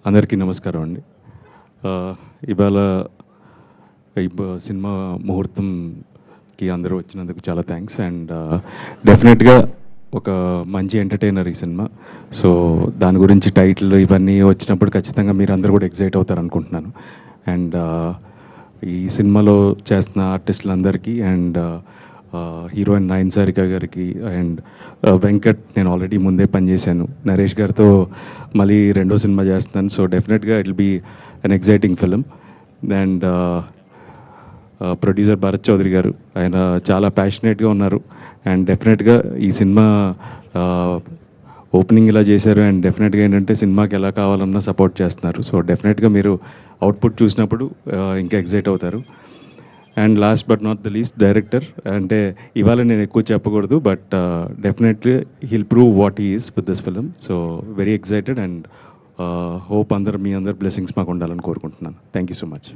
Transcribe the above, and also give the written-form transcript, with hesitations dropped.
అందరికీ నమస్కారం అండి. ఇవాళ సినిమా ముహూర్తంకి అందరూ వచ్చినందుకు చాలా థ్యాంక్స్. అండ్ డెఫినెట్గా ఒక మంచి ఎంటర్టైనర్ ఈ సినిమా. సో దాని గురించి టైటిల్ ఇవన్నీ వచ్చినప్పుడు ఖచ్చితంగా మీరు అందరూ కూడా ఎగ్జైట్ అవుతారు అనుకుంటున్నాను. అండ్ ఈ సినిమాలో చేస్తున్న ఆర్టిస్టులందరికీ అండ్ హీరోయిన్ నయన్ సారిక గారికి అండ్ వెంకట్ నేను ఆల్రెడీ ముందే పనిచేశాను. నరేష్ గారితో మళ్ళీ రెండో సినిమా చేస్తున్నాను. So definitely it will be an exciting film. And producer Bharat Chaudhary గారు, ఆయన చాలా ప్యాషనేట్గా ఉన్నారు. అండ్ డెఫినెట్గా ఈ సినిమా ఓపెనింగ్ ఇలా చేశారు. అండ్ డెఫినెట్గా ఏంటంటే సినిమాకి ఎలా కావాలన్నా సపోర్ట్ చేస్తున్నారు. సో డెఫినెట్గా మీరు అవుట్పుట్ చూసినప్పుడు ఇంకా ఎగ్జైట్ అవుతారు. And last but not the least director. అంటే ఇవాళ నేను ఎక్కువ చెప్పకూడదు, but definitely he'll prove what he is with this film. So very excited and hope మీ అందరు బ్లెస్సింగ్స్ మాకు ఉండాలని కోరుకుంటున్నాను. Thank you so much.